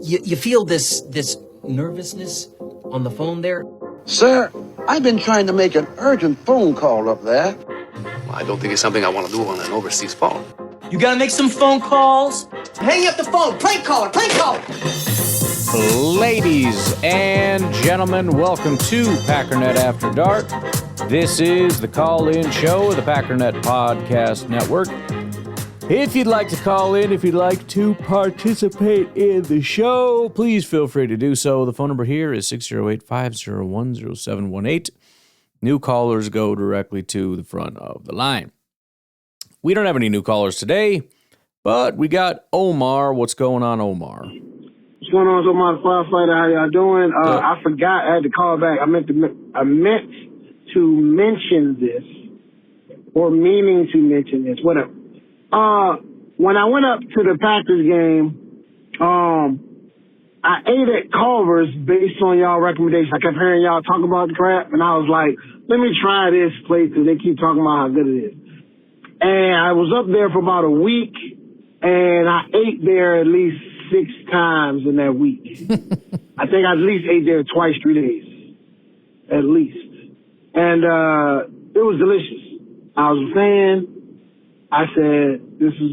You feel this nervousness on the phone there? Sir, I've been trying to make an urgent phone call up there. Well, I don't think it's something I want to do on an overseas phone. You gotta make some phone calls. Hang up the phone. Prank caller. Prank caller. Ladies and gentlemen, welcome to Packernet After Dark. This is the call-in show of the Packernet Podcast Network. If you'd like to call in, if you'd like to participate in the show, please feel free to do so. The phone number here is 608-501-0718. New callers go directly to the front of the line. We don't have any new callers today, but we got Omar. What's going on, Omar? What's going on, Omar, firefighter? How y'all doing? I forgot. I had to call back. I meant to mention this, or meaning to mention this, whatever. When I went up to the Packers game, I ate at Culver's based on y'all recommendations. I kept hearing y'all talk about the crap, and I was like, let me try this place because they keep talking about how good it is. And I was up there for about a week, and I ate there at least 6 times in that week. I think I at least ate there twice, 3 days, at least. And it was delicious. I was a fan. I said, this is,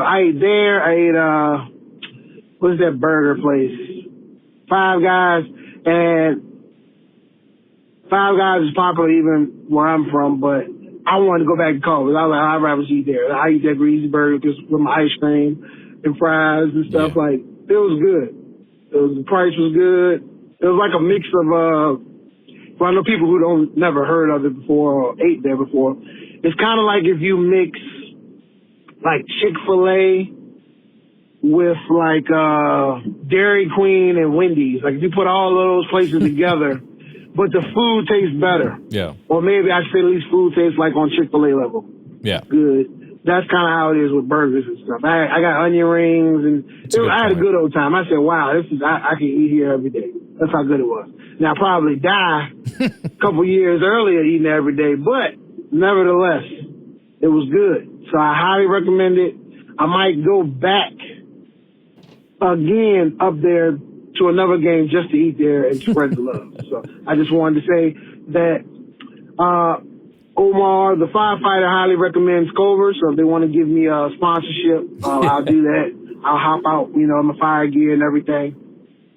I ate there. I ate, what's that burger place? Five Guys. And Five Guys is popular even where I'm from, but I wanted to go back to Culver. I was like, I'd rather eat there. I eat that greasy burger just with my ice cream and fries and stuff. Yeah. Like, it was good. The price was good. It was like a mix of, well, I know people who never heard of it before or ate there before. It's kind of like if you mix like Chick-fil-A with like Dairy Queen and Wendy's. Like if you put all of those places together, but the food tastes better. Yeah. Or maybe I should say at least food tastes like on Chick-fil-A level. Yeah. Good. That's kind of how it is with burgers and stuff. I got onion rings and I had a good old time. I said, wow, I can eat here every day. That's how good it was. Now I probably die a couple years earlier eating every day, but nevertheless, it was good. So I highly recommend it. I might go back again up there to another game just to eat there and spread the love. So I just wanted to say that Omar, the firefighter, highly recommends Culver. So if they want to give me a sponsorship, I'll do that. I'll hop out, in my fire gear and everything,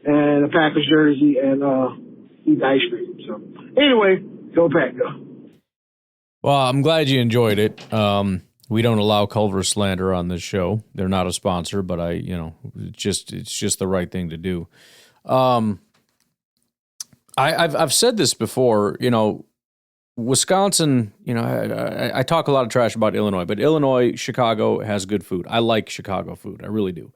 and a Packers jersey, and eat the ice cream. So anyway, go Pack, go. Well, I'm glad you enjoyed it. We don't allow Culver slander on this show. They're not a sponsor, but it's just the right thing to do. I've said this before, Wisconsin, I talk a lot of trash about Illinois, but Illinois, Chicago has good food. I like Chicago food. I really do.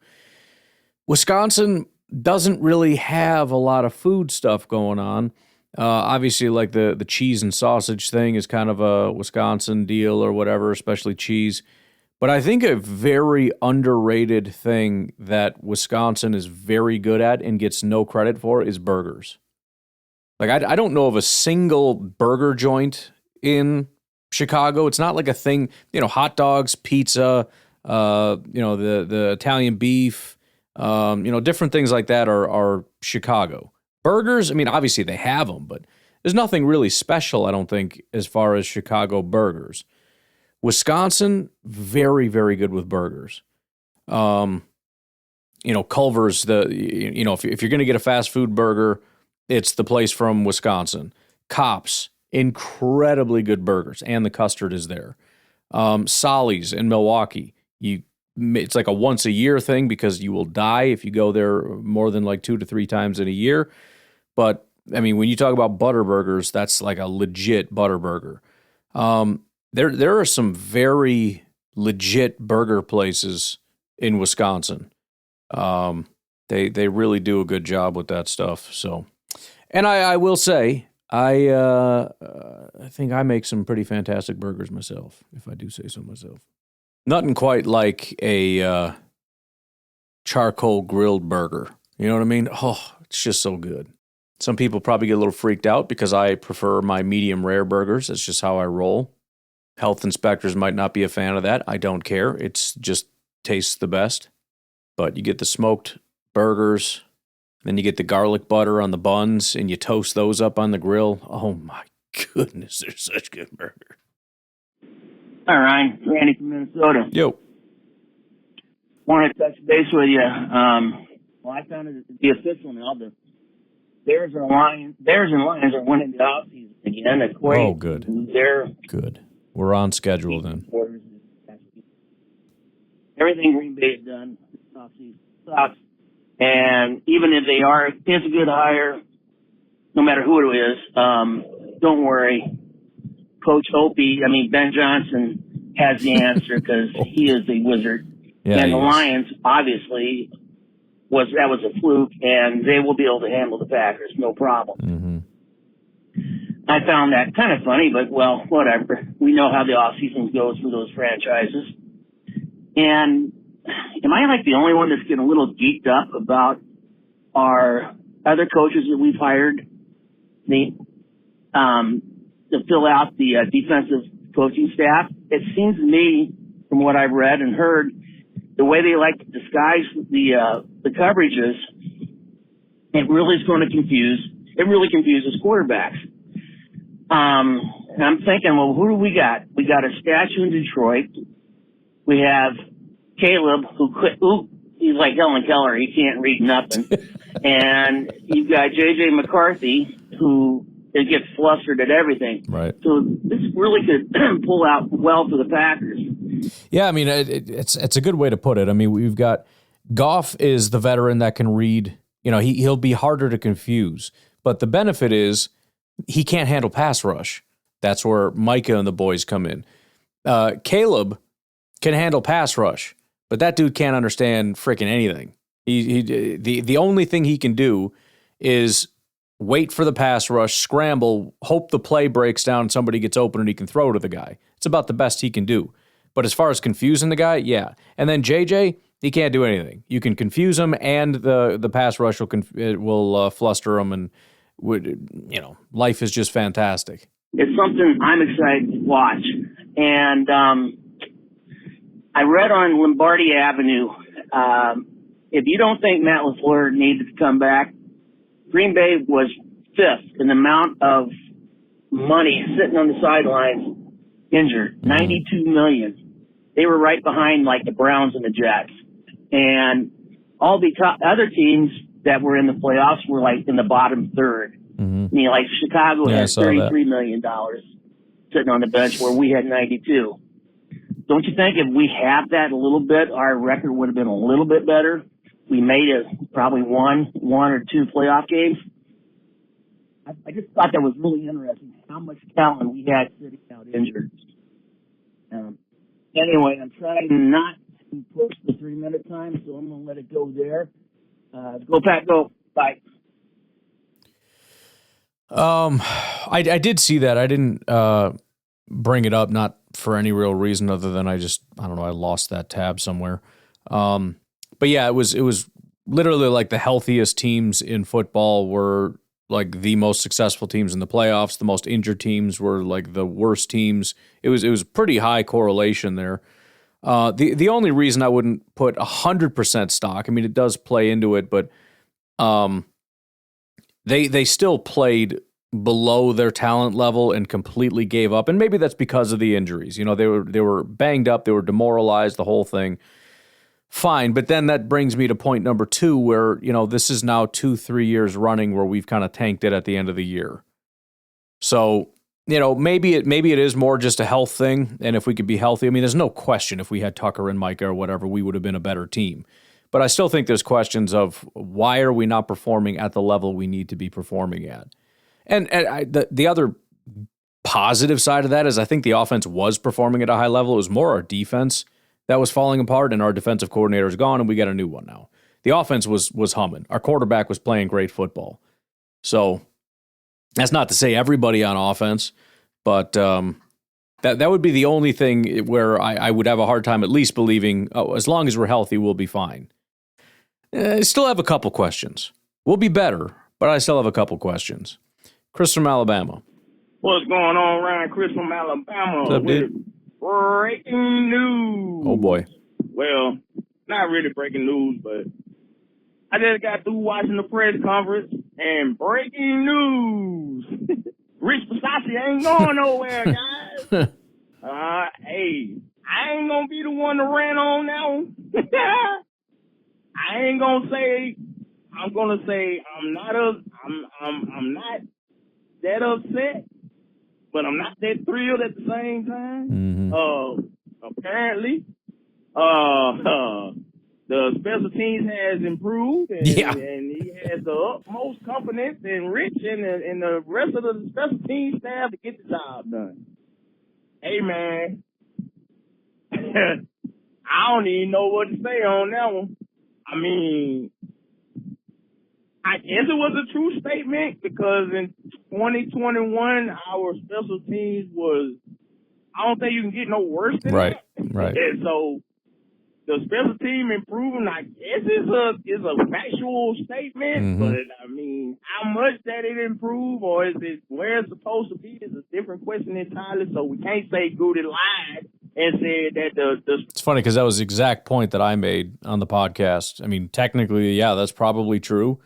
Wisconsin doesn't really have a lot of food stuff going on. Obviously, like the cheese and sausage thing is kind of a Wisconsin deal or whatever, especially cheese. But I think a very underrated thing that Wisconsin is very good at and gets no credit for is burgers. Like, I don't know of a single burger joint in Chicago. It's not like a thing, hot dogs, pizza, the Italian beef, different things like that are Chicago. Burgers, obviously they have them, but there's nothing really special, I don't think, as far as Chicago burgers. Wisconsin, very, very good with burgers. Culver's if you're going to get a fast food burger, it's the place from Wisconsin. Kopp's, incredibly good burgers, and the custard is there. Solly's in Milwaukee, it's like a once a year thing because you will die if you go there more than like 2 to 3 times in a year. But when you talk about butter burgers, that's like a legit butter burger. There are some very legit burger places in Wisconsin. They really do a good job with that stuff. So, and I will say, I think I make some pretty fantastic burgers myself, if I do say so myself. Nothing quite like a charcoal grilled burger. You know what I mean? Oh, it's just so good. Some people probably get a little freaked out because I prefer my medium rare burgers. That's just how I roll. Health inspectors might not be a fan of that. I don't care. It's just tastes the best. But you get the smoked burgers, Then you get the garlic butter on the buns, and you toast those up on the grill. Oh, my goodness, they're such good burgers. All right, Randy from Minnesota. Yo. Want to touch base with you. Well, I found it the official now. The Bears and Lions are winning the offseason again. Oh, good. They're good. We're on schedule then. Everything Green Bay's done this offseason sucks. And even if it's a good hire, no matter who it is, don't worry. Coach Ben Johnson has the answer because he is a wizard. Yeah, and the Lions, obviously, was a fluke, and they will be able to handle the Packers, no problem. Mm-hmm. I found that kind of funny, but, well, whatever. We know how the offseason goes for those franchises. And am I like the only one that's getting a little geeked up about our other coaches that we've hired to fill out the defensive coaching staff? It seems to me, from what I've read and heard, the way they like to disguise the coverages, it really confuses quarterbacks. And I'm thinking, well, who do we got? We got a statue in Detroit. We have Caleb, who he's like Helen Keller. He can't read nothing. And you've got J.J. McCarthy, who gets flustered at everything. Right. So this really could pull out well for the Packers. Yeah, I mean, it's a good way to put it. I mean, we've got Goff is the veteran that can read. You know, he'll be harder to confuse. But the benefit is he can't handle pass rush. That's where Micah and the boys come in. Caleb can handle pass rush, but that dude can't understand freaking anything. The only thing he can do is wait for the pass rush, scramble, hope the play breaks down and somebody gets open and he can throw to the guy. It's about the best he can do. But as far as confusing the guy, yeah. And then JJ, he can't do anything. You can confuse him, and the pass rush will fluster him, and life is just fantastic. It's something I'm excited to watch. And I read on Lombardi Avenue, if you don't think Matt LaFleur needed to come back, Green Bay was fifth in the amount of money sitting on the sidelines injured, $92 million. They were right behind like the Browns and the Jets. And all the other teams that were in the playoffs were like in the bottom third. Mm-hmm. Like Chicago had $33 million sitting on the bench where we had 92. Don't you think if we had that a little bit, our record would have been a little bit better? We made it probably one or two playoff games. I just thought that was really interesting, how much talent we had sitting out injured. Anyway, I'm trying not to push the 3-minute time, so I'm going to let it go there. Go, Pat, go. Bye. I did see that. I didn't bring it up, not for any real reason other than I don't know, I lost that tab somewhere. But yeah, it was literally like the healthiest teams in football were like the most successful teams in the playoffs. The most injured teams were like the worst teams. It was pretty high correlation there. The only reason I wouldn't put 100% stock, I mean, it does play into it, but they still played below their talent level and completely gave up. And maybe that's because of the injuries. You know, they were banged up, they were demoralized, the whole thing. Fine, but then that brings me to point number 2 where, this is now 2-3 years running where we've kind of tanked it at the end of the year. So, maybe it is more just a health thing, and if we could be healthy, I mean, there's no question if we had Tucker and Micah or whatever, we would have been a better team. But I still think there's questions of why are we not performing at the level we need to be performing at? And the other positive side of that is I think the offense was performing at a high level. It was more our defense that was falling apart, and our defensive coordinator is gone, and we got a new one now. The offense was humming. Our quarterback was playing great football. So that's not to say everybody on offense, but that would be the only thing where I would have a hard time at least believing, as long as we're healthy, we'll be fine. I still have a couple questions. We'll be better, but I still have a couple questions. Chris from Alabama. What's going on, Ryan? Chris from Alabama. What's up, dude? Breaking news. Oh, boy. Well, not really breaking news, but I just got through watching the press conference, and breaking news. Rich Bisaccia ain't going nowhere, guys. Hey, I ain't gonna be the one to rant on that one. I ain't gonna say. I'm gonna say I'm not that upset, but I'm not that thrilled at the same time. Apparently, the special teams has improved, and he has the utmost confidence in Rich and the rest of the special team staff to get the job done. Hey, man, I don't even know what to say on that one. I mean, I guess it was a true statement because in 2021, our special teams was, I don't think you can get no worse than that. Right. And so the special team improving, I guess, is a factual statement, but I mean, how much that it improved or is it where it's supposed to be is a different question entirely. So we can't say Gutey lied and said that the It's funny because that was the exact point that I made on the podcast. I mean, technically, yeah, that's probably true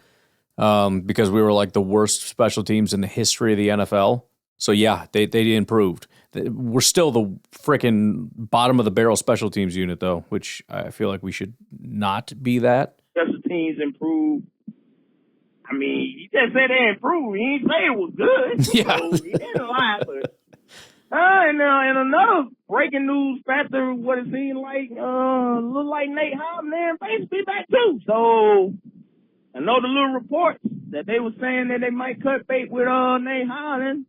because we were like the worst special teams in the history of the NFL. So yeah, they improved. We're still the freaking bottom of the barrel special teams unit, though, which I feel like we should not be that. Special teams improved. I mean, he just said they improved. He didn't say it was good. Yeah. So he didn't lie. But and another breaking news factor, what it seemed like, looked like Nate Hobbs and basically back too. So I know the little reports that they were saying that they might cut bait with Nate Hobbs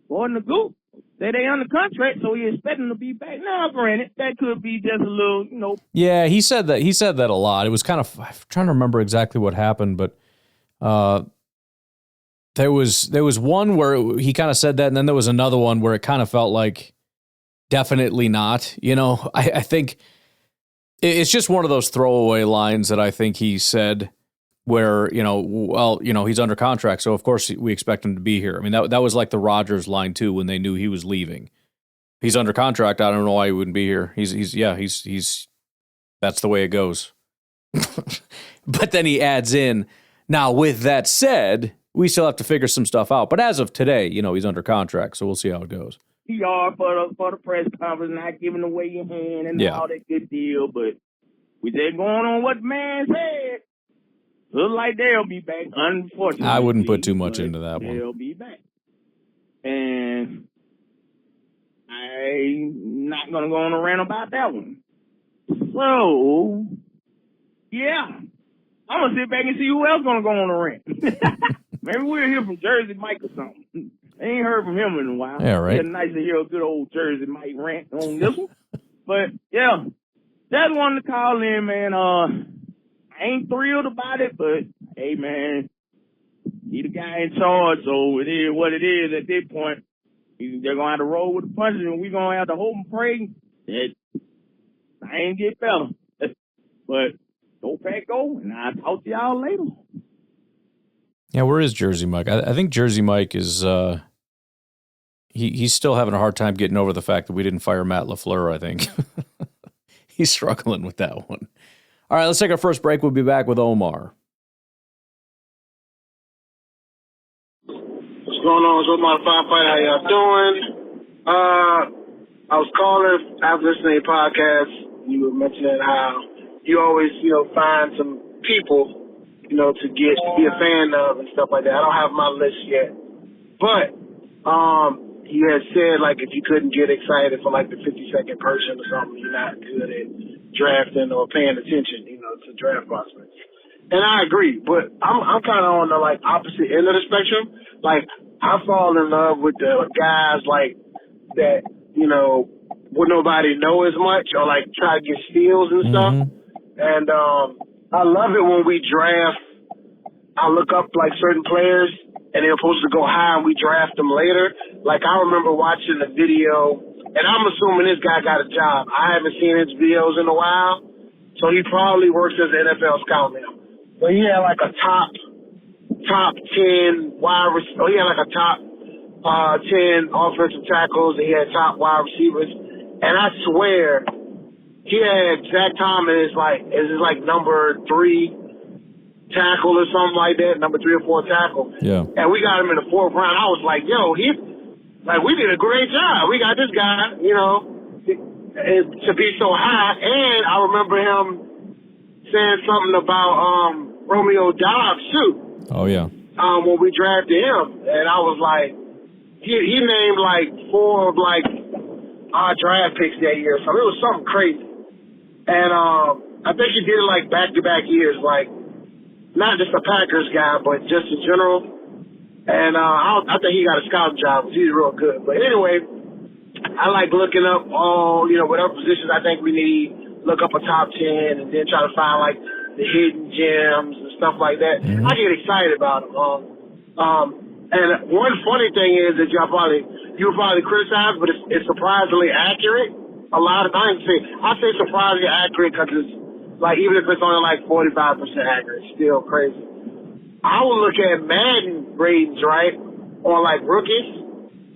or the Goop. They under contract, so he expect him to be back. Now, granted, that could be just a little, Yeah, he said that. He said that a lot. It was kind of, I'm trying to remember exactly what happened, but there was one where he kind of said that, and then there was another one where it kind of felt like definitely not. I think it's just one of those throwaway lines that I think he said where, he's under contract, so of course we expect him to be here. I mean, that was like the Rodgers line too when they knew he was leaving. He's under contract. I don't know why he wouldn't be here. He's that's the way it goes. But then he adds in, now with that said, we still have to figure some stuff out. But as of today, he's under contract, so we'll see how it goes. PR for the press conference, not giving away your hand and all that good deal, but we just going on what the man said. Look like they'll be back, unfortunately. I wouldn't put too much into that one. They'll be back. And I'm not going to go on a rant about that one. So, yeah. I'm going to sit back and see who else going to go on a rant. Maybe we'll hear from Jersey Mike or something. I ain't heard from him in a while. Yeah, right. It's nice to hear a good old Jersey Mike rant on this one. But, yeah. Just wanted to call in, man. I ain't thrilled about it, but hey, man, he the guy in charge, so it is what it is at this point. They're going to have to roll with the punches, and we're going to have to hope and pray that I ain't get better. But go Pack go, and I'll talk to y'all later. Yeah, where is Jersey Mike? I think Jersey Mike is he's still having a hard time getting over the fact that we didn't fire Matt LaFleur, I think. He's struggling with that one. All right, let's take our first break. We'll be back with Omar. What's going on? What's my firefighter? How y'all doing? I was calling after listening to your podcast. You were mentioning how you always, find some people, to be a fan of and stuff like that. I don't have my list yet, but you had said like if you couldn't get excited for like the 52nd person or something, you're not good at drafting or paying attention, to draft prospects. And I agree, but I'm kind of on the like opposite end of the spectrum. Like I fall in love with the guys like that, would nobody know as much or like try to get steals and stuff. And I love it when we draft. I look up like certain players and they're supposed to go high and we draft them later. Like I remember watching the video, and I'm assuming this guy got a job. I haven't seen his videos in a while, so he probably works as an NFL scout now. But he had like a top 10 wide receivers. He had like a top 10 offensive tackles, and he had top wide receivers. And I swear, he had Zach Thomas is like number 3. tackle or something like that, number 3 or 4 tackle. Yeah. And we got him in the 4th round. I was like, yo, we did a great job. We got this guy, to be so high. And I remember him saying something about Romeo Dobbs too. Oh yeah. When we drafted him, and I was like, he named like 4 of like our draft picks that year, so it was something crazy. And I think he did it like back-to-back years, like not just a Packers guy, but just in general. And I think he got a scouting job. He's real good. But anyway, I like looking up all, whatever positions I think we need, look up a top 10 and then try to find like the hidden gems and stuff like that. I get excited about them. And one funny thing is that you'll probably criticize, but it's surprisingly accurate. A lot of times, I say surprisingly accurate because it's like, even if it's only like 45% accurate, it's still crazy. I will look at Madden ratings, right, on like rookies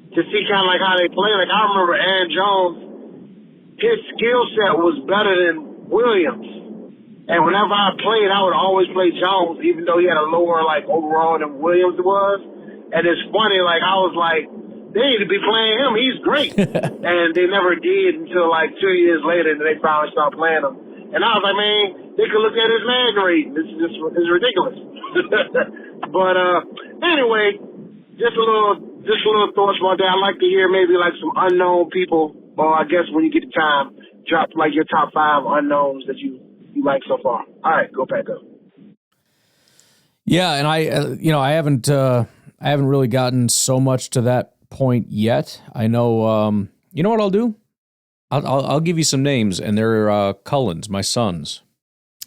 to see kind of like how they play. Like I remember Aaron Jones, his skill set was better than Williams. And whenever I played, I would always play Jones, even though he had a lower like overall than Williams was. And it's funny, like I was like, they need to be playing him. He's great. And they never did until like 2 years later, and they finally started playing him. And I was like, man, they could look at his Madden rating. This is ridiculous. But anyway, just a little thoughts about that. I'd like to hear maybe like some unknown people, or I guess when you get the time, drop like your top 5 unknowns that you like so far. All right, go back up. Yeah, and I haven't really gotten so much to that point yet. I know. You know what I'll do? I'll give you some names, and they're Cullen's, my son's.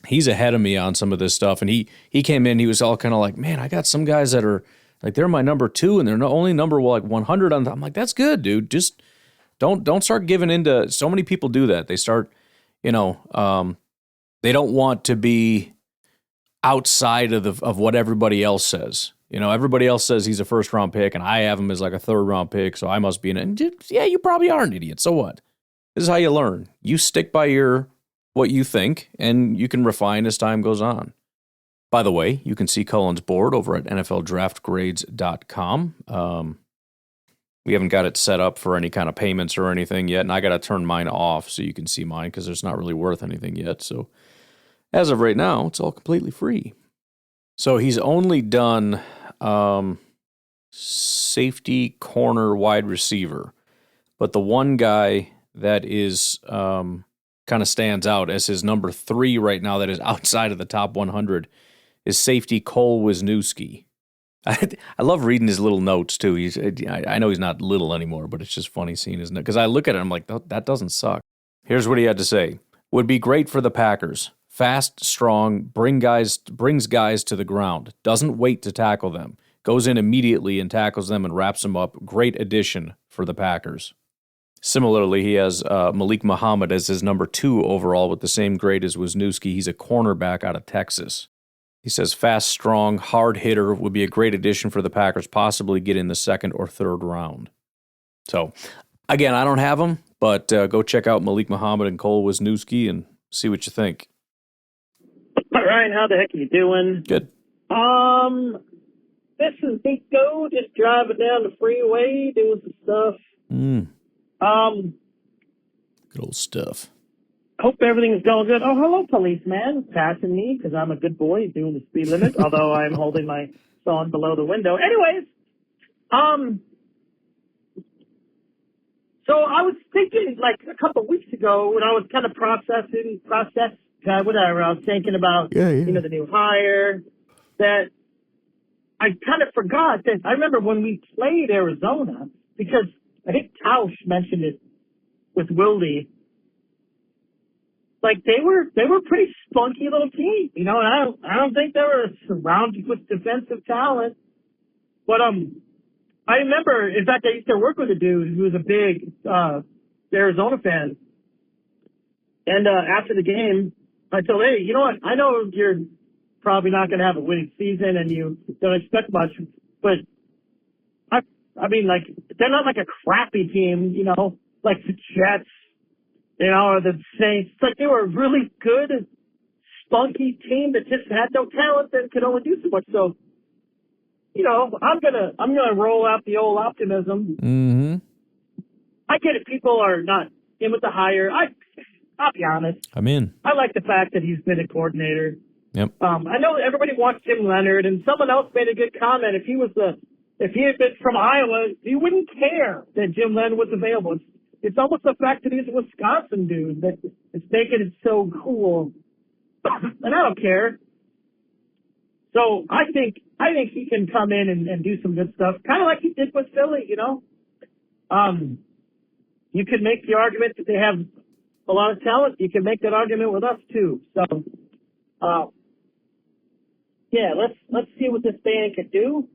He's ahead of me on some of this stuff, and he came in. He was all kind of like, man, I got some guys that are like they're my number 2, and they're only number like 100 on. I'm like, that's good, dude. Just don't start giving into. So many people do that. They start, they don't want to be outside of what everybody else says. Everybody else says he's a first-round pick, and I have him as like a third-round pick, so I must be yeah, you probably are an idiot. So what? This is how you learn. You stick by what you think, and you can refine as time goes on. By the way, you can see Cullen's board over at NFLDraftGrades.com. We haven't got it set up for any kind of payments or anything yet, and I got to turn mine off so you can see mine because it's not really worth anything yet. So as of right now, it's all completely free. So he's only done safety, corner, wide receiver. But the one guy that is kind of stands out as his number 3 right now that is outside of the top 100 is safety Cole Wisniewski. I love reading his little notes, too. I know he's not little anymore, but it's just funny seeing his notes. Because I look at it, I'm like, that doesn't suck. Here's what he had to say. Would be great for the Packers. Fast, strong, brings guys to the ground. Doesn't wait to tackle them. Goes in immediately and tackles them and wraps them up. Great addition for the Packers. Similarly, he has Malik Muhammad as his number 2 overall with the same grade as Wisniewski. He's a cornerback out of Texas. He says fast, strong, hard hitter would be a great addition for the Packers, possibly get in the 2nd or 3rd round. So, again, I don't have them, but go check out Malik Muhammad and Cole Wisniewski and see what you think. Ryan, how the heck are you doing? Good. This is Nico, just driving down the freeway, doing some stuff. Good old stuff. Hope everything's going good. Oh, hello, policeman. Passing me because I'm a good boy doing the speed limit, although I'm holding my phone below the window. Anyways, so I was thinking like a couple of weeks ago when I was kind of whatever, I was thinking about, the new hire, that I kind of forgot that I remember when we played Arizona, because I think Tausch mentioned it with Wildy. Like they were pretty spunky little team, and I don't think they were surrounded with defensive talent. But I remember, in fact, I used to work with a dude who was a big Arizona fan. And after the game, I told him, hey, you know what? I know you're probably not going to have a winning season and you don't expect much, but I mean, like, they're not like a crappy team, like the Jets, or the Saints. It's like they were a really good, spunky team that just had no talent and could only do so much. So, I'm gonna roll out the old optimism. Mm-hmm. I get it. People are not in with the hire. I'll be honest. I'm in. I like the fact that he's been a coordinator. Yep. I know everybody wants Jim Leonard, and someone else made a good comment. If he had been from Iowa, he wouldn't care that Jim Leonard was available. It's almost the fact that he's a Wisconsin dude that is making it so cool. And I don't care. So I think he can come in and do some good stuff, kind of like he did with Philly, You could make the argument that they have a lot of talent. You can make that argument with us too. So, let's see what this band can do.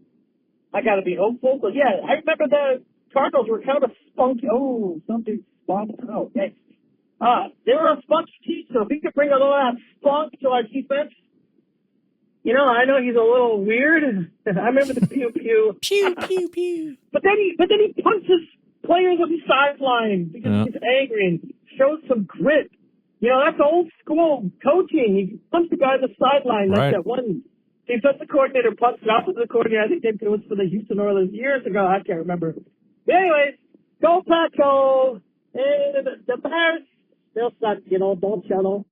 I got to be hopeful, but yeah, I remember the Cardinals were kind of a spunky. Oh, something spunky. Oh, thanks. They were a spunky team, so if he could bring a little of that spunk to our defense, I know he's a little weird. I remember the pew pew. Pew pew pew. But then he punches players on the sideline because he's angry and shows some grit. That's old school coaching. He punched the guy on the sideline. Like that one defensive coordinator punched the offensive coordinator. I think it was for the Houston Oilers years ago. I can't remember. But anyways, go Paco. And the Bears, they'll suck, don't channel.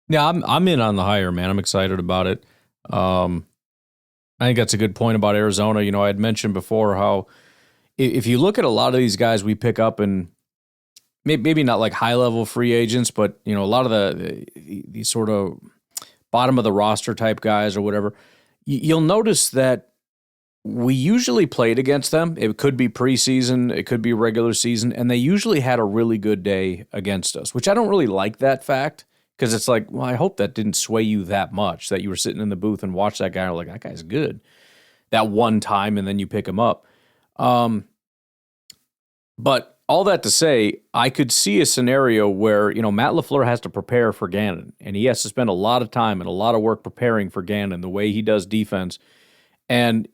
Yeah, I'm in on the hire, man. I'm excited about it. I think that's a good point about Arizona. I had mentioned before how if you look at a lot of these guys we pick up, and maybe not like high-level free agents, but, a lot of the sort of bottom of the roster type guys or whatever, you'll notice that we usually played against them. It could be preseason, it could be regular season, and they usually had a really good day against us, which I don't really like that fact. Because it's like, well, I hope that didn't sway you that much, that you were sitting in the booth and watched that guy and like, that guy's good that one time, and then you pick him up. But all that to say, I could see a scenario where, Matt LaFleur has to prepare for Gannon, and he has to spend a lot of time and a lot of work preparing for Gannon, the way he does defense. And,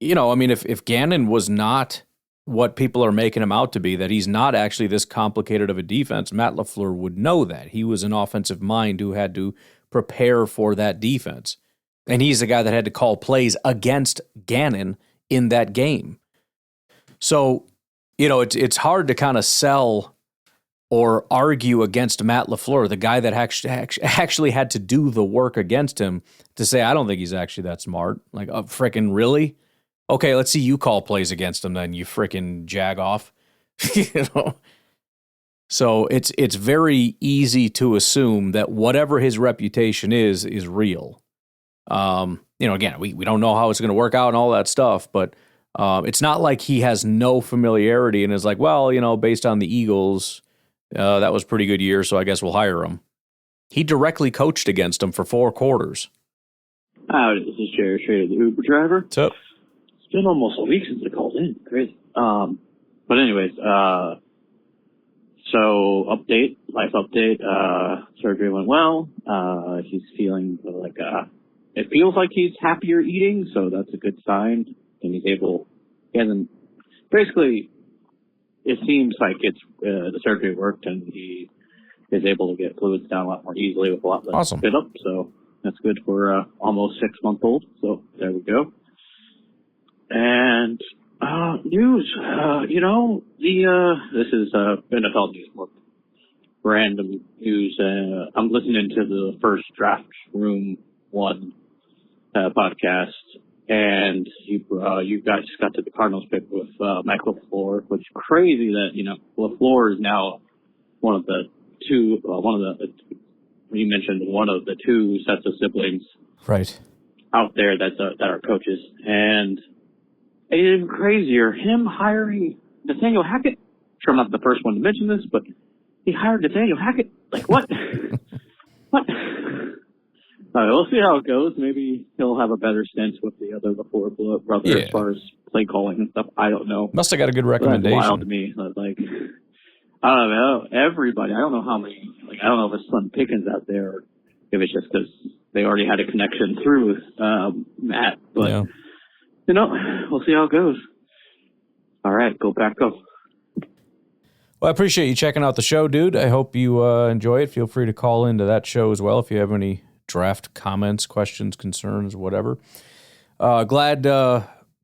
if Gannon was not what people are making him out to be, that he's not actually this complicated of a defense, Matt LaFleur would know that. He was an offensive mind who had to prepare for that defense. And he's the guy that had to call plays against Gannon in that game. So, it's hard to kind of sell or argue against Matt LaFleur, the guy that actually had to do the work against him, to say, I don't think he's actually that smart. Like, frickin' really? Okay, let's see you call plays against him then, you frickin' jag off. So it's very easy to assume that whatever his reputation is real. Again, we don't know how it's going to work out and all that stuff, but it's not like he has no familiarity and is like, well, based on the Eagles, that was a pretty good year, so I guess we'll hire him. He directly coached against him for 4 quarters. This is Jerry Schrader, the Uber driver. What's up? It's been almost a week since I called in. Crazy. But anyways, so life update, surgery went well. He's feeling like, it feels like he's happier eating, so that's a good sign. And basically, it seems like the surgery worked and he is able to get fluids down a lot more easily with a lot less spit up. So that's good for almost 6-month-old. So there we go. And news, this is NFL news, more random news. I'm listening to the first Draft Room 1 podcast, and you guys got to the Cardinals pick with Mike LaFleur, which is crazy that LaFleur is now one of the two sets of siblings right out there that are coaches. And even crazier, him hiring Nathaniel Hackett. Sure, I'm not the first one to mention this, but he hired Nathaniel Hackett. Like, what? What? We'll see how it goes. Maybe he'll have a better sense with the other LaFleur brother as far as play calling and stuff. I don't know. Must have got a good recommendation. That's wild to me. Like, I don't know. Everybody. I don't know how many. Like, I don't know if it's Slim Pickens out there, or if it's just because they already had a connection through Matt. But. Yeah. We'll see how it goes. All right, go back up. Well, I appreciate you checking out the show, dude. I hope you enjoy it. Feel free to call into that show as well if you have any draft comments, questions, concerns, whatever. Glad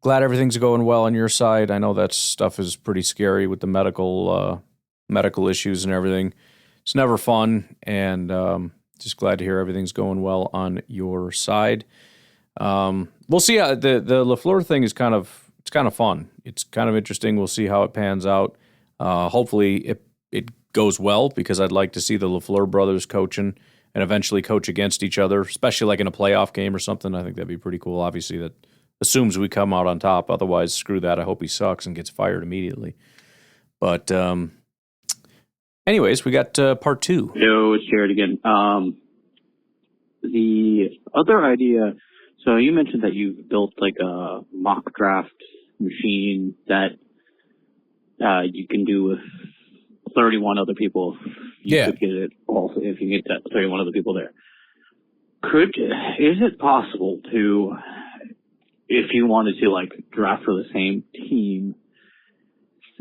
everything's going well on your side. I know that stuff is pretty scary with the medical issues and everything. It's never fun, and just glad to hear everything's going well on your side. We'll see how the LaFleur thing is kind of fun. It's kind of interesting. We'll see how it pans out. Hopefully it goes well, because I'd like to see the LaFleur brothers coaching and eventually coach against each other, especially like in a playoff game or something. I think that'd be pretty cool. Obviously, that assumes we come out on top. Otherwise, screw that. I hope he sucks and gets fired immediately. But anyways, we got part 2. Yo, it's Jared again. The other idea, so you mentioned that you built like a mock draft machine that you can do with 31 other people. You could get it also if you get that 31 other people there. Is it possible to, if you wanted to like draft for the same team,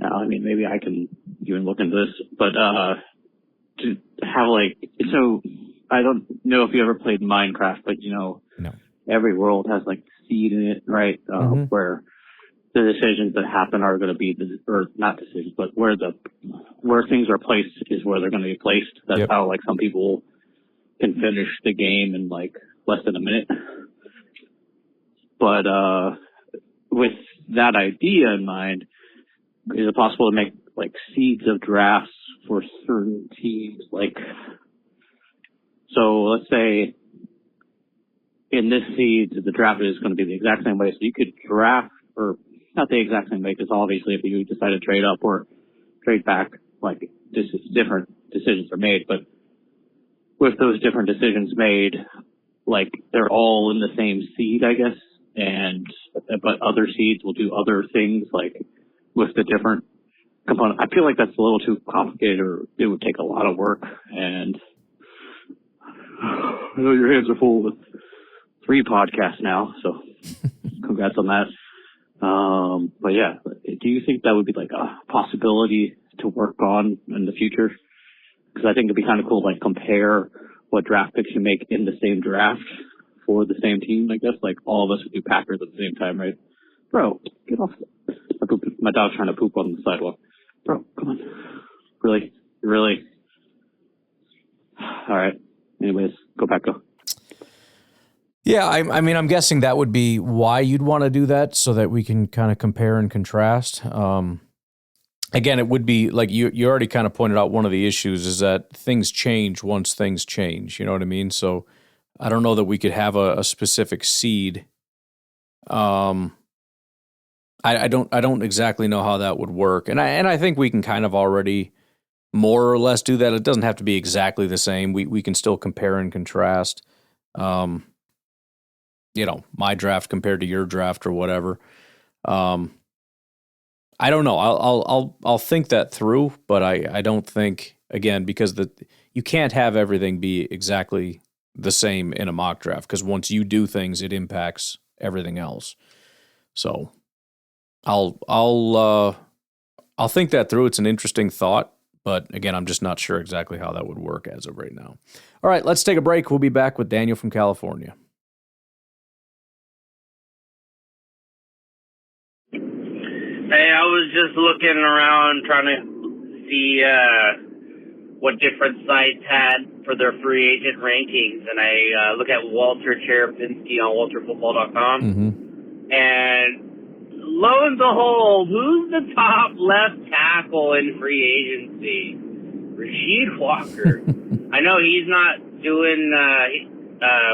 I mean, maybe I can even look into this, but to have like, so I don't know if you ever played Minecraft, but No. Every world has like seed in it, right? Where the decisions that happen are going to be, or not decisions, but where things are placed is where they're going to be placed. That's how like some people can finish the game in like less than a minute. But with that idea in mind, is it possible to make like seeds of drafts for certain teams? Like, so let's say in this seed, the draft is going to be the exact same way. So you could draft, or not the exact same way, because obviously if you decide to trade up or trade back, like different decisions are made. But with those different decisions made, like they're all in the same seed, I guess. But other seeds will do other things, like with the different components. I feel like that's a little too complicated, or it would take a lot of work. And I know your hands are full with 3 podcasts now, so congrats on that. But yeah, do you think that would be like a possibility to work on in the future? Because I think it'd be kind of cool to like compare what draft picks you make in the same draft for the same team. I guess like all of us would do Packers at the same time, right? Bro, get off. My dog's trying to poop on the sidewalk. Bro, come on. Really? All right. Anyways, go Paco. Yeah, I mean, I'm guessing that would be why you'd want to do that, so that we can kind of compare and contrast. Again, it would be like you already kind of pointed out, one of the issues is that things change once things change. You know what I mean? So I don't know that we could have a specific seed. I don't exactly know how that would work, and I think we can kind of already more or less do that. It doesn't have to be exactly the same. We can still compare and contrast. My draft compared to your draft or whatever. I don't know. I'll think that through, but I don't think, again, because you can't have everything be exactly the same in a mock draft, because once you do things, it impacts everything else. So I'll think that through. It's an interesting thought, but again, I'm just not sure exactly how that would work as of right now. All right, let's take a break. We'll be back with Daniel from California. Hey, I was just looking around trying to see what different sites had for their free agent rankings, and I look at Walter Cherepinski on WalterFootball.com, and lo and behold, who's the top left tackle in free agency? Rasheed Walker. I know he's not doing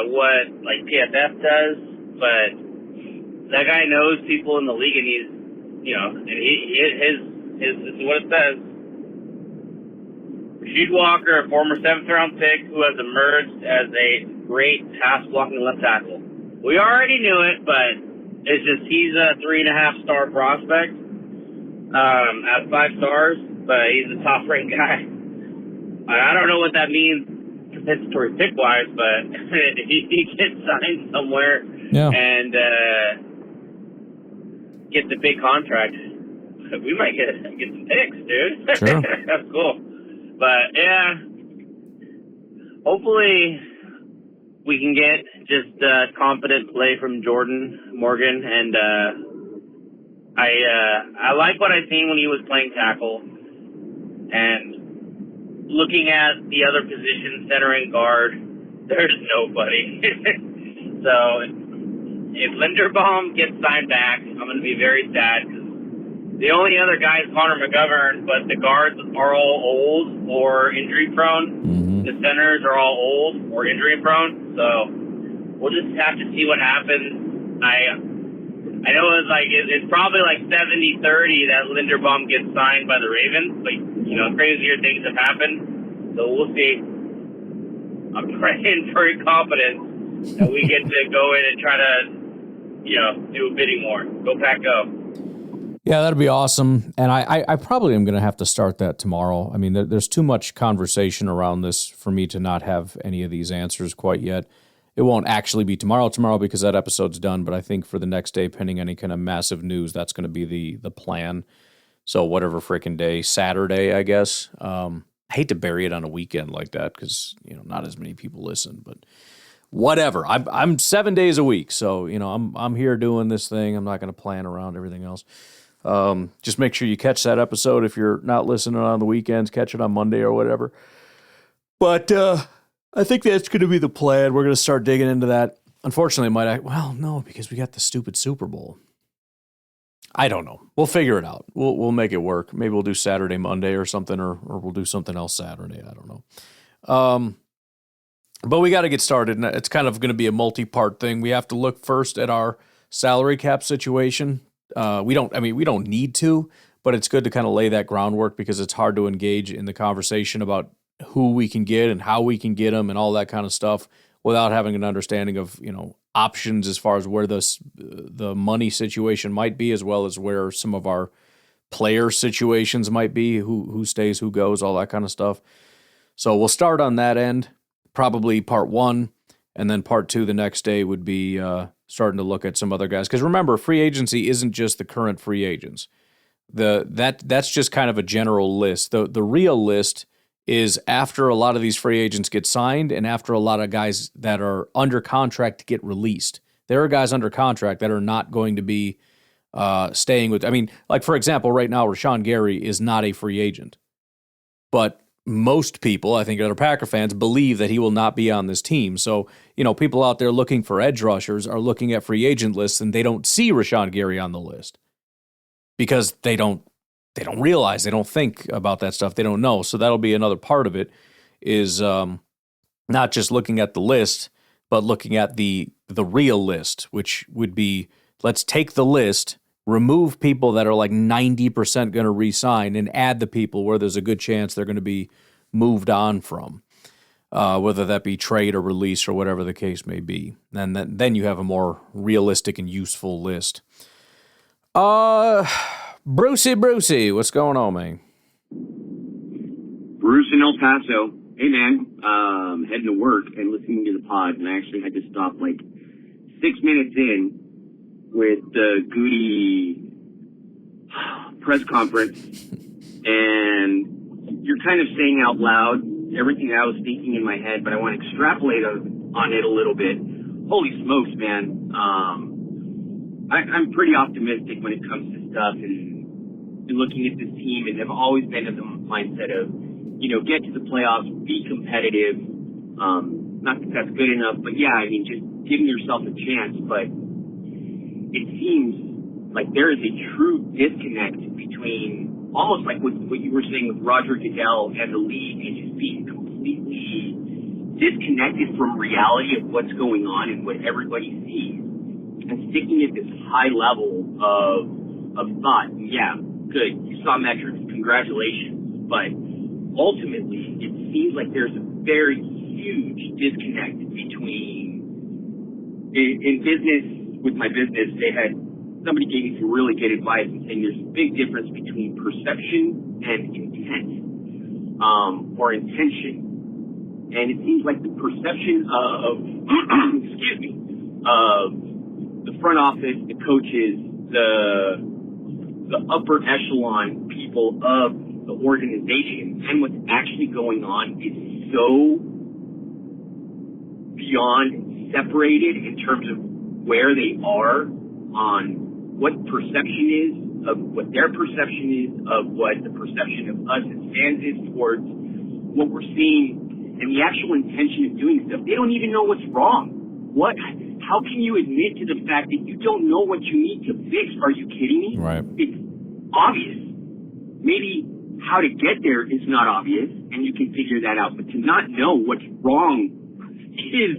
what like PFF does, but that guy knows people in the league, and he's, and his what it says. Rasheed Walker, a former 7th-round pick who has emerged as a great pass-blocking left tackle. We already knew it, but it's just he's a 3.5-star prospect at 5 stars, but he's a top-ranked guy. I don't know what that means compensatory pick-wise, but if he gets signed somewhere and gets a big contract, we might get some picks, dude. Sure. That's cool. But yeah, hopefully we can get just confident play from Jordan Morgan, and I like what I've seen when he was playing tackle, and looking at the other positions, center and guard, there's nobody. So if Linderbaum gets signed back, I'm going to be very sad, because the only other guy is Connor McGovern, but the guards are all old or injury prone. Mm-hmm. The centers are all old or injury prone. So we'll just have to see what happens. I know it's probably like 70-30 that Linderbaum gets signed by the Ravens, but crazier things have happened. So we'll see. I'm praying for incompetence that we get to go in and try to, do a bidding war. Go Pack, go. Yeah, that'd be awesome. And I probably am going to have to start that tomorrow. I mean, there's too much conversation around this for me to not have any of these answers quite yet. It won't actually be tomorrow because that episode's done. But I think for the next day, pending any kind of massive news, that's going to be the plan. So whatever freaking day, Saturday, I guess. I hate to bury it on a weekend like that because, not as many people listen. But whatever. I'm 7 days a week. So, I'm here doing this thing. I'm not going to plan around everything else. Just make sure you catch that episode. If you're not listening on the weekends, catch it on Monday or whatever. But I think that's going to be the plan. We're going to start digging into that. Unfortunately, no, because we got the stupid Super Bowl. I don't know. We'll figure it out. We'll make it work. Maybe we'll do Saturday, Monday or something, or we'll do something else Saturday. I don't know. But we got to get started. And it's kind of going to be a multi-part thing. We have to look first at our salary cap situation. We don't need to, but it's good to kind of lay that groundwork because it's hard to engage in the conversation about who we can get and how we can get them and all that kind of stuff without having an understanding of, options as far as where the money situation might be, as well as where some of our player situations might be, who stays, who goes, all that kind of stuff. So we'll start on that end, probably part one, and then part two the next day would be starting to look at some other guys. Because remember, free agency isn't just the current free agents. That's just kind of a general list. The real list is after a lot of these free agents get signed and after a lot of guys that are under contract get released. There are guys under contract that are not going to be staying with. Like for example, right now, Rashawn Gary is not a free agent. But most people, I think, that are Packer fans believe that he will not be on this team. So, people out there looking for edge rushers are looking at free agent lists and they don't see Rashawn Gary on the list because they don't realize, they don't think about that stuff. They don't know. So that'll be another part of it is not just looking at the list, but looking at the real list, which would be, let's take the list, remove people that are like 90% going to re-sign and add the people where there's a good chance they're going to be moved on from, whether that be trade or release or whatever the case may be. And then you have a more realistic and useful list. Brucey, what's going on, man? Bruce in El Paso. Hey, man. Heading to work and listening to the pod, and I actually had to stop like 6 minutes in with the Gutey press conference, and you're kind of saying out loud everything I was thinking in my head, but I want to extrapolate on it a little bit. Holy smokes, man. I'm pretty optimistic when it comes to stuff and looking at this team, and have always been in the mindset of, get to the playoffs, be competitive. Not that that's good enough, but yeah, just giving yourself a chance. But it seems like there is a true disconnect between, almost like what you were saying with Roger Goodell and the league, and just being completely disconnected from reality of what's going on and what everybody sees, and sticking at this high level of thought. Yeah, good, you saw metrics, congratulations. But ultimately, it seems like there's a very huge disconnect between, in business, with my business, somebody gave me some really good advice and saying there's a big difference between perception and intent, or intention. And it seems like the perception of, of the front office, the coaches, the the upper echelon people of the organization, and what's actually going on is so beyond separated in terms of where they are on what perception is, of what their perception is, of what the perception of us as fans is towards what we're seeing and the actual intention of doing stuff. They don't even know what's wrong. How can you admit to the fact that you don't know what you need to fix? Are you kidding me? Right. It's obvious. Maybe how to get there is not obvious, and you can figure that out. But to not know what's wrong is...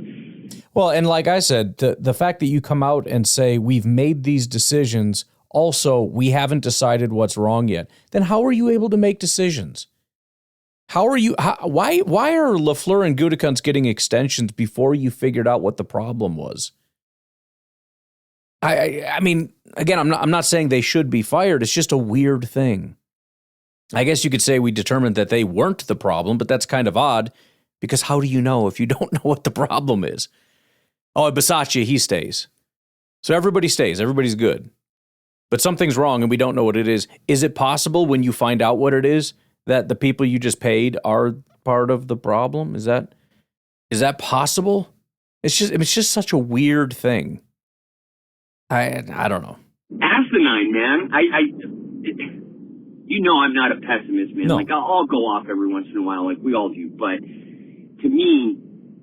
Well, and like I said, the fact that you come out and say, we've made these decisions, also, we haven't decided what's wrong yet, then how are you able to make decisions? Why are LaFleur and Gutekunst getting extensions before you figured out what the problem was? I mean, again, I'm not saying they should be fired. It's just a weird thing. I guess you could say we determined that they weren't the problem, but that's kind of odd because how do you know if you don't know what the problem is? Oh, Bisaccia, he stays. So everybody stays. Everybody's good. But something's wrong and we don't know what it is. Is it possible when you find out what it is that the people you just paid are part of the problem? Is that possible? It's just such a weird thing. I don't know. Asinine, man. You know I'm not a pessimist, man. No. Like, I'll go off every once in a while, like we all do. But to me,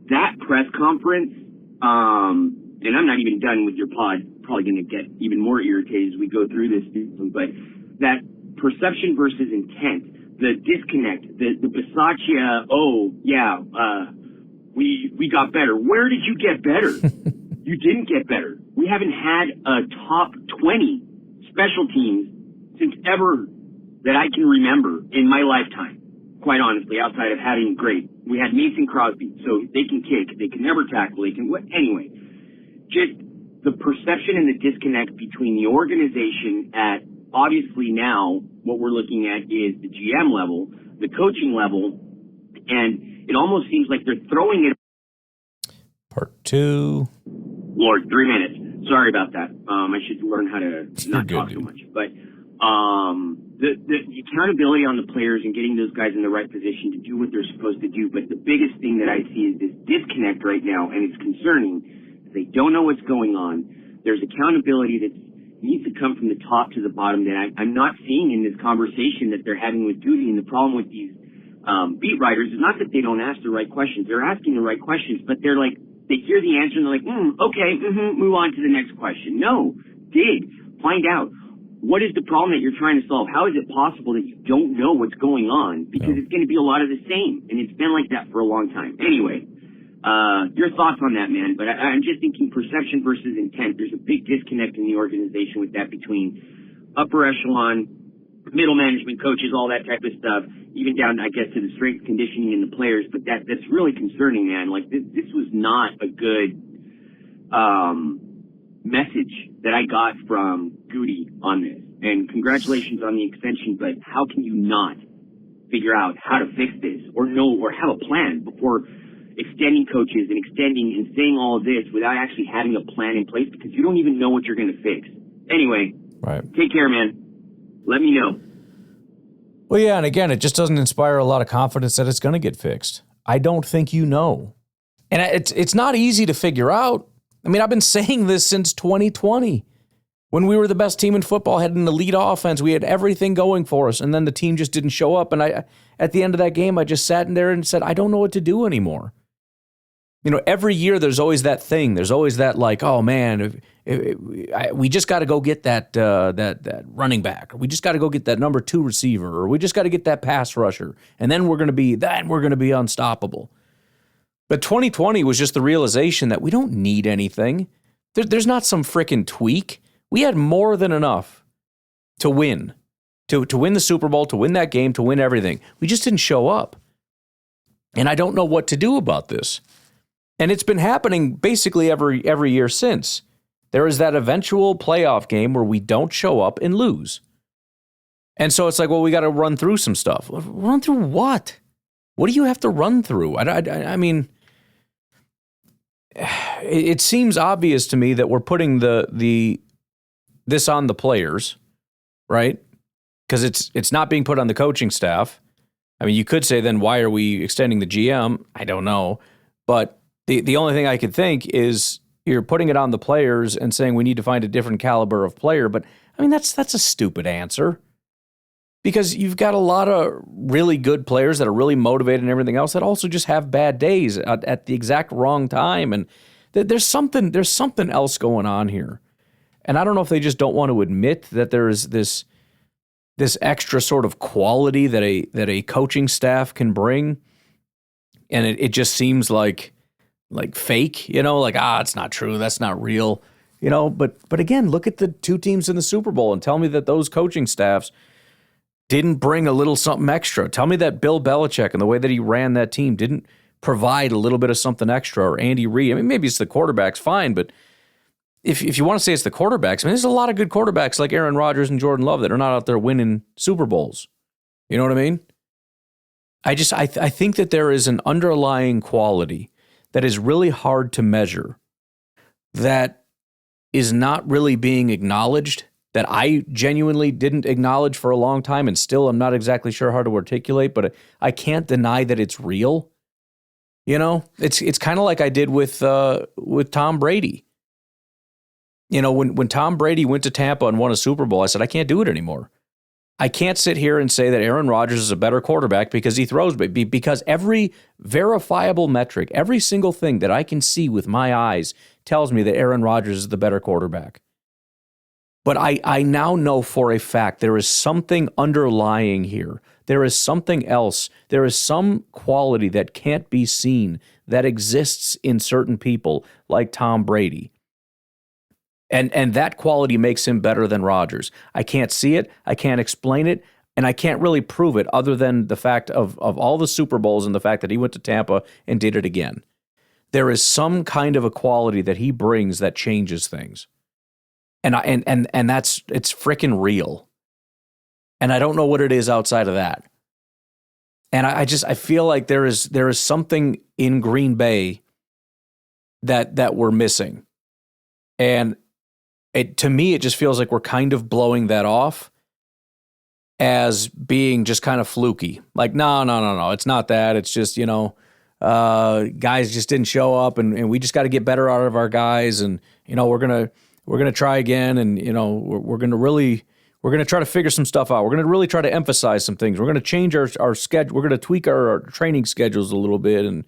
that press conference, and I'm not even done with your pod, probably going to get even more irritated as we go through this, but that perception versus intent, the disconnect, the Bisaccia, we got better. Where did you get better? You didn't get better. We haven't had a top 20 special teams since ever that I can remember in my lifetime, quite honestly, outside of having great. We had Mason Crosby, so they can kick, they can never tackle, anyway. Just the perception and the disconnect between the organization at, obviously now, what we're looking at is the GM level, the coaching level, and it almost seems like they're throwing it. Part 2. Lord, 3 minutes. Sorry about that. I should learn how to not talk so much. But the accountability on the players and getting those guys in the right position to do what they're supposed to do. But the biggest thing that I see is this disconnect right now, and it's concerning. They don't know what's going on. There's accountability that needs to come from the top to the bottom that I'm not seeing in this conversation that they're having with Gutey. And the problem with these beat writers is not that they don't ask the right questions. They're asking the right questions, but they're like, they hear the answer and they're like, okay, move on to the next question. No, dig, find out. What is the problem that you're trying to solve? How is it possible that you don't know what's going on? Because it's going to be a lot of the same, and it's been like that for a long time. Anyway, your thoughts on that, man. But I'm just thinking perception versus intent. There's a big disconnect in the organization with that between upper echelon, middle management, coaches, all that type of stuff, even down, I guess, to the strength conditioning and the players. But that's really concerning, man. Like, this was not a good message that I got from Gutey on this. And congratulations on the extension, but how can you not figure out how to fix this or know or have a plan before extending coaches and extending and saying all of this without actually having a plan in place, because you don't even know what you're going to fix. Anyway, Take care, man. Let me know. Well, yeah, and again, it just doesn't inspire a lot of confidence that it's going to get fixed. I don't think you know. And it's not easy to figure out. I mean, I've been saying this since 2020. When we were the best team in football, had an elite offense, we had everything going for us, and then the team just didn't show up. And at the end of that game, I just sat in there and said, I don't know what to do anymore. You know, every year there's always that thing. There's always that, like, oh man, we just got to go get that running back, or we just got to go get that number 2 receiver, or we just got to get that pass rusher, and then we're going to be unstoppable. But 2020 was just the realization that we don't need anything. There's not some frickin' tweak. We had more than enough to win, to win the Super Bowl, to win that game, to win everything. We just didn't show up. And I don't know what to do about this. And it's been happening basically every year since. There is that eventual playoff game where we don't show up and lose. And so it's like, well, we got to run through some stuff. Run through what? What do you have to run through? I mean, it seems obvious to me that we're putting this on the players. right? Because it's not being put on the coaching staff. I mean, you could say then why are we extending the GM? I don't know. But the only thing I could think is you're putting it on the players and saying we need to find a different caliber of player. But I mean, that's a stupid answer. Because you've got a lot of really good players that are really motivated and everything else that also just have bad days at the exact wrong time. And there's something else going on here. And I don't know if they just don't want to admit that there's this extra sort of quality that a coaching staff can bring. And it just seems like fake, like, it's not true. That's not real, but again, look at the two teams in the Super Bowl and tell me that those coaching staffs didn't bring a little something extra. Tell me that Bill Belichick and the way that he ran that team didn't provide a little bit of something extra, or Andy Reid. I mean, maybe it's the quarterbacks, fine, but if you want to say it's the quarterbacks, I mean, there's a lot of good quarterbacks like Aaron Rodgers and Jordan Love that are not out there winning Super Bowls. You know what I mean? I think that there is an underlying quality that is really hard to measure, that is not really being acknowledged, that I genuinely didn't acknowledge for a long time and still I'm not exactly sure how to articulate, but I can't deny that it's real. It's kind of like I did with Tom Brady. When Tom Brady went to Tampa and won a Super Bowl, I said, I can't do it anymore. I can't sit here and say that Aaron Rodgers is a better quarterback because he throws, because every verifiable metric, every single thing that I can see with my eyes tells me that Aaron Rodgers is the better quarterback. But I now know for a fact there is something underlying here. There is something else. There is some quality that can't be seen that exists in certain people like Tom Brady. And that quality makes him better than Rodgers. I can't see it, I can't explain it, and I can't really prove it other than the fact of all the Super Bowls and the fact that he went to Tampa and did it again. There is some kind of a quality that he brings that changes things. And it's freaking real. And I don't know what it is outside of that. And I feel like there is something in Green Bay that we're missing. And to me, it just feels like we're kind of blowing that off as being just kind of fluky. Like, no, it's not that. It's just, guys just didn't show up and we just got to get better out of our guys. And, we're going to try again. And, we're going to try to figure some stuff out. We're going to really try to emphasize some things. We're going to change our schedule. We're going to tweak our training schedules a little bit. And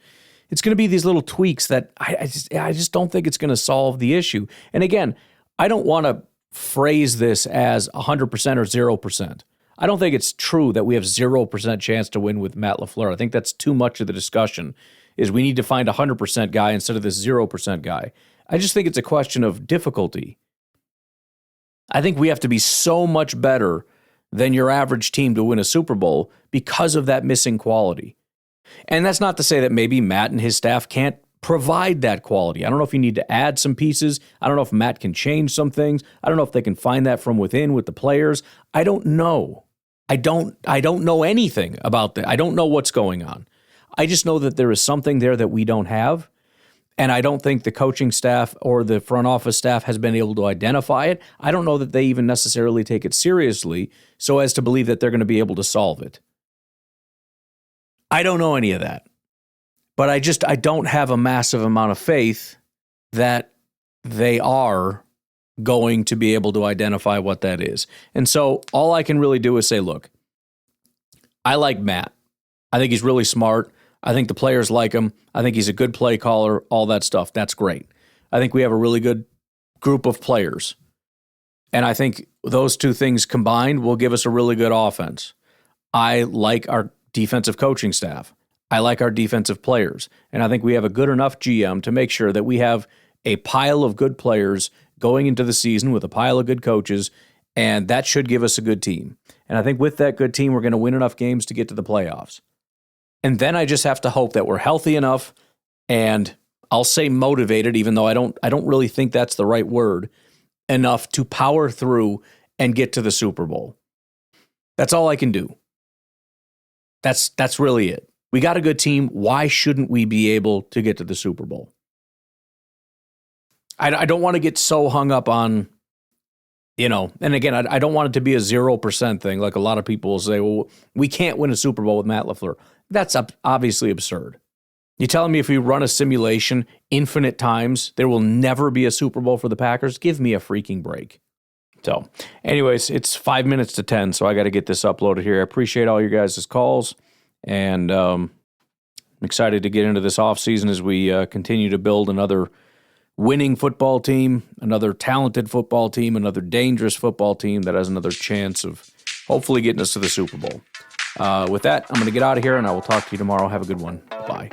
it's going to be these little tweaks that I just don't think it's going to solve the issue. And again, I don't want to phrase this as 100% or 0%. I don't think it's true that we have 0% chance to win with Matt LaFleur. I think that's too much of the discussion, is we need to find a 100% guy instead of this 0% guy. I just think it's a question of difficulty. I think we have to be so much better than your average team to win a Super Bowl because of that missing quality. And that's not to say that maybe Matt and his staff can't provide that quality. I don't know if you need to add some pieces. I don't know if Matt can change some things. I don't know if they can find that from within with the players. I don't know. I don't know anything about that. I don't know what's going on. I just know that there is something there that we don't have. And I don't think the coaching staff or the front office staff has been able to identify it. I don't know that they even necessarily take it seriously so as to believe that they're going to be able to solve it. I don't know any of that. But I don't have a massive amount of faith that they are going to be able to identify what that is. And so all I can really do is say, look, I like Matt. I think he's really smart. I think the players like him. I think he's a good play caller, all that stuff. That's great. I think we have a really good group of players. And I think those two things combined will give us a really good offense. I like our defensive coaching staff. I like our defensive players. And I think we have a good enough GM to make sure that we have a pile of good players going into the season with a pile of good coaches, and that should give us a good team. And I think with that good team, we're going to win enough games to get to the playoffs. And then I just have to hope that we're healthy enough, and I'll say motivated, even though I don't really think that's the right word, enough to power through and get to the Super Bowl. That's all I can do. That's really it. We got a good team. Why shouldn't we be able to get to the Super Bowl? I don't want to get so hung up on You know, and again, I don't want it to be a 0% thing. Like a lot of people will say, well, we can't win a Super Bowl with Matt LaFleur. That's obviously absurd. You telling me if we run a simulation infinite times, there will never be a Super Bowl for the Packers? Give me a freaking break. So, anyways, it's 5 minutes to 10, so I got to get this uploaded here. I appreciate all your guys' calls, and I'm excited to get into this offseason as we continue to build another winning football team, another talented football team, another dangerous football team that has another chance of hopefully getting us to the Super Bowl. With that, I'm going to get out of here, and I will talk to you tomorrow. Have a good one. Bye.